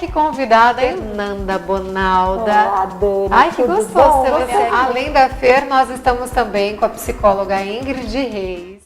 que convidada, Fernanda Bonalda. Olá, Dani. Ai, que gostoso bom, ter você. Além da Fer, nós estamos também com a psicóloga Ingrid Reis.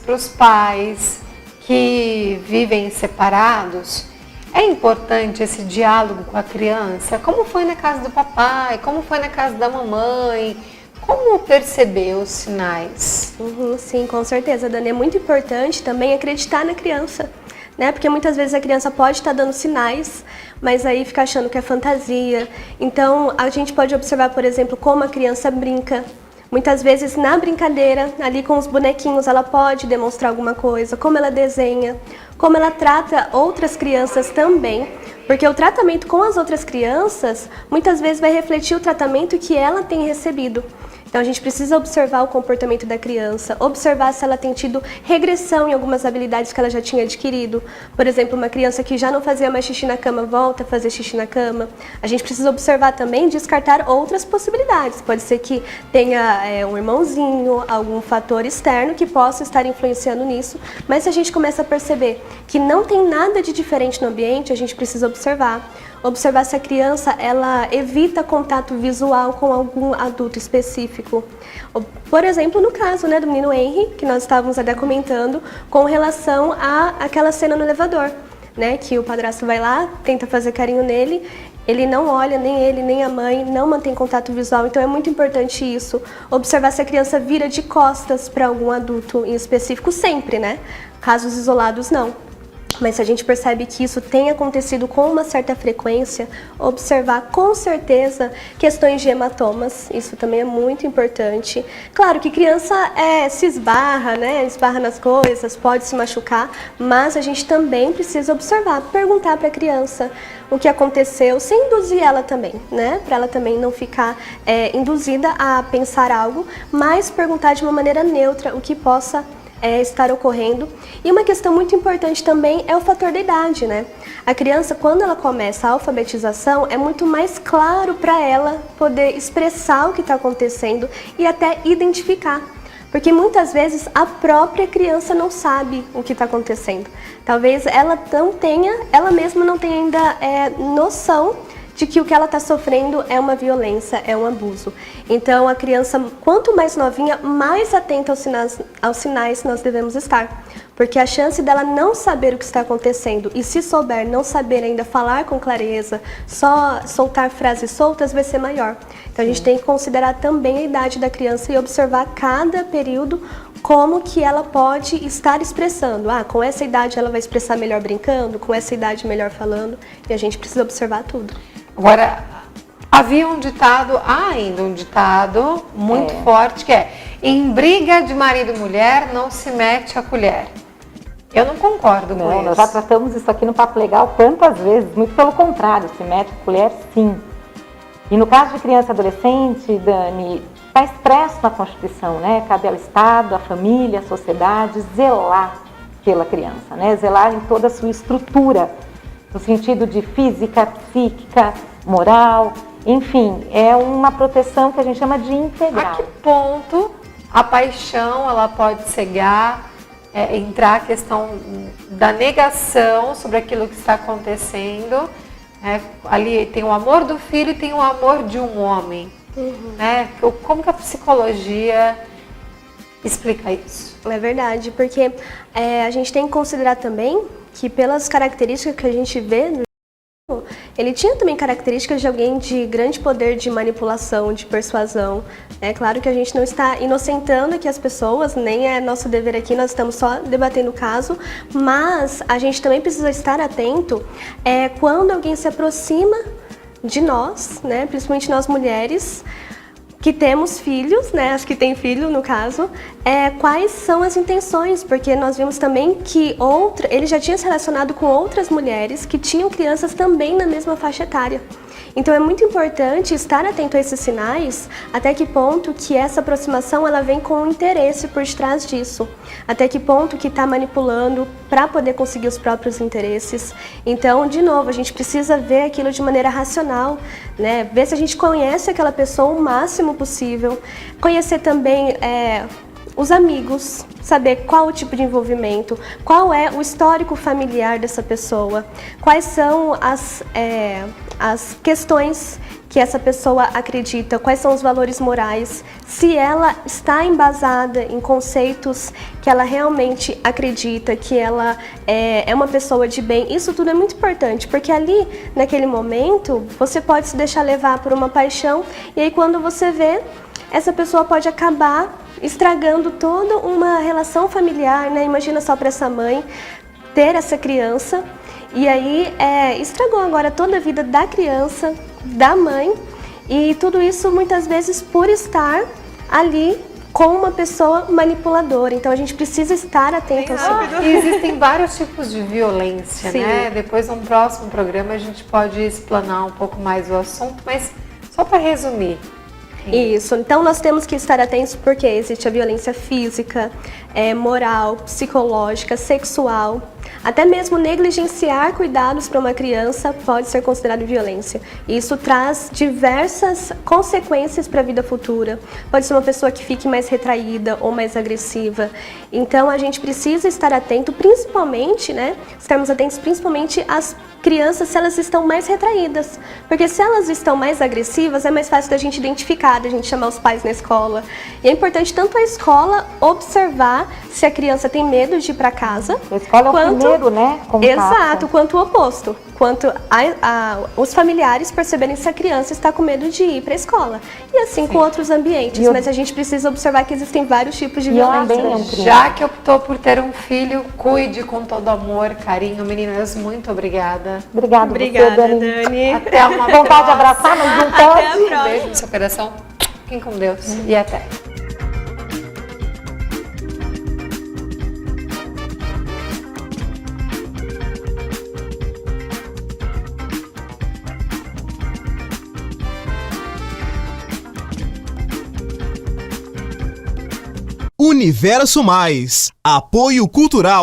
Para os pais que vivem separados, é importante esse diálogo com a criança? Como foi na casa do papai? Como foi na casa da mamãe? Como perceber os sinais? Sim, com certeza, Dani. É muito importante também acreditar na criança, né? Porque muitas vezes a criança pode estar dando sinais, mas aí fica achando que é fantasia. Então, a gente pode observar, por exemplo, como a criança brinca. Muitas vezes, na brincadeira, ali com os bonequinhos, ela pode demonstrar alguma coisa, como ela desenha, como ela trata outras crianças também. Porque o tratamento com as outras crianças, muitas vezes vai refletir o tratamento que ela tem recebido. Então a gente precisa observar o comportamento da criança, observar se ela tem tido regressão em algumas habilidades que ela já tinha adquirido. Por exemplo, uma criança que já não fazia mais xixi na cama, volta a fazer xixi na cama. A gente precisa observar também e descartar outras possibilidades. Pode ser que tenha um irmãozinho, algum fator externo que possa estar influenciando nisso. Mas se a gente começa a perceber que não tem nada de diferente no ambiente, a gente precisa observar. Observar se a criança ela evita contato visual com algum adulto específico. Por exemplo, no caso, né, do menino Henry, que nós estávamos até comentando, com relação àquela cena no elevador, né, que o padrasto vai lá, tenta fazer carinho nele, ele não olha, nem ele, nem a mãe, não mantém contato visual. Então é muito importante isso, observar se a criança vira de costas para algum adulto em específico, sempre, né? Casos isolados, não. Mas se a gente percebe que isso tem acontecido com uma certa frequência, observar com certeza questões de hematomas, isso também é muito importante. Claro que criança se esbarra, né? Esbarra nas coisas, pode se machucar, mas a gente também precisa observar, perguntar para a criança o que aconteceu, sem induzir ela também, né? Para ela também não ficar induzida a pensar algo, mas perguntar de uma maneira neutra o que possa estar ocorrendo. E uma questão muito importante também é o fator da idade, né? A criança, quando ela começa a alfabetização, é muito mais claro para ela poder expressar o que está acontecendo e até identificar. Porque muitas vezes a própria criança não sabe o que está acontecendo. Talvez ela mesma não tenha ainda noção de que o que ela está sofrendo é uma violência, é um abuso. Então, a criança, quanto mais novinha, mais atenta aos sinais nós devemos estar. Porque a chance dela não saber o que está acontecendo e, se souber, não saber ainda falar com clareza, só soltar frases soltas, vai ser maior. Então, a gente tem que considerar também a idade da criança e observar cada período como que ela pode estar expressando. Com essa idade ela vai expressar melhor brincando, com essa idade melhor falando, e a gente precisa observar tudo. Agora, havia há ainda um ditado muito forte que é: em briga de marido e mulher não se mete a colher. Eu não concordo com isso. Nós já tratamos isso aqui no Papo Legal quantas vezes, muito pelo contrário, se mete a colher sim. E no caso de criança e adolescente, Dani, está expresso na Constituição, né? Cabe ao Estado, à família, à sociedade, zelar pela criança, né? Zelar em toda a sua estrutura, no sentido de física, psíquica, moral, enfim, é uma proteção que a gente chama de integral. A que ponto a paixão ela pode cegar, entrar a questão da negação sobre aquilo que está acontecendo? Ali tem o amor do filho e tem o amor de um homem. Né? Como que a psicologia explica isso? É verdade, porque a gente tem que considerar também que pelas características que a gente vê no jogo, ele tinha também características de alguém de grande poder de manipulação, de persuasão. É claro que a gente não está inocentando aqui as pessoas, nem é nosso dever aqui, nós estamos só debatendo o caso, mas a gente também precisa estar atento quando alguém se aproxima de nós, né, principalmente nós mulheres, que temos filhos, né, as que têm filho no caso, quais são as intenções, porque nós vimos também que ele já tinha se relacionado com outras mulheres que tinham crianças também na mesma faixa etária. Então é muito importante estar atento a esses sinais, até que ponto que essa aproximação ela vem com um interesse por trás disso, até que ponto que está manipulando para poder conseguir os próprios interesses. Então, de novo, a gente precisa ver aquilo de maneira racional, né? Ver se a gente conhece aquela pessoa o máximo possível, conhecer também os amigos, saber qual o tipo de envolvimento, qual é o histórico familiar dessa pessoa, quais são as questões que essa pessoa acredita, quais são os valores morais, se ela está embasada em conceitos que ela realmente acredita, que ela é uma pessoa de bem. Isso tudo é muito importante, porque ali, naquele momento, você pode se deixar levar por uma paixão, e aí quando você vê, essa pessoa pode acabar estragando toda uma relação familiar, né? Imagina só para essa mãe ter essa criança, e aí estragou agora toda a vida da criança, da mãe, e tudo isso muitas vezes por estar ali com uma pessoa manipuladora. Então a gente precisa estar atento. E existem vários tipos de violência, Sim. né? Depois, num próximo programa, a gente pode explanar um pouco mais o assunto, mas só para resumir. Isso, então nós temos que estar atentos porque existe a violência física, moral, psicológica, sexual. Até mesmo negligenciar cuidados para uma criança pode ser considerado violência. Isso traz diversas consequências para a vida futura. Pode ser uma pessoa que fique mais retraída ou mais agressiva. Então a gente precisa estar atento, principalmente, né? Estarmos atentos principalmente às crianças se elas estão mais retraídas. Porque se elas estão mais agressivas, é mais fácil da gente identificar, da gente chamar os pais na escola. E é importante tanto a escola observar se a criança tem medo de ir para casa. A escola é o primeiro, né? Contato. Exato, quanto o oposto. Quanto os familiares perceberem se a criança está com medo de ir para a escola. E assim com outros ambientes. Mas a gente precisa observar que existem vários tipos de violência. Já que optou por ter um filho, cuide com todo amor, carinho. Meninas, muito obrigada. Obrigada, Dani. Até uma vontade de abraçar, mas não pode. Um beijo no seu coração. Fiquem com Deus. E até. Universo Mais. Apoio Cultural.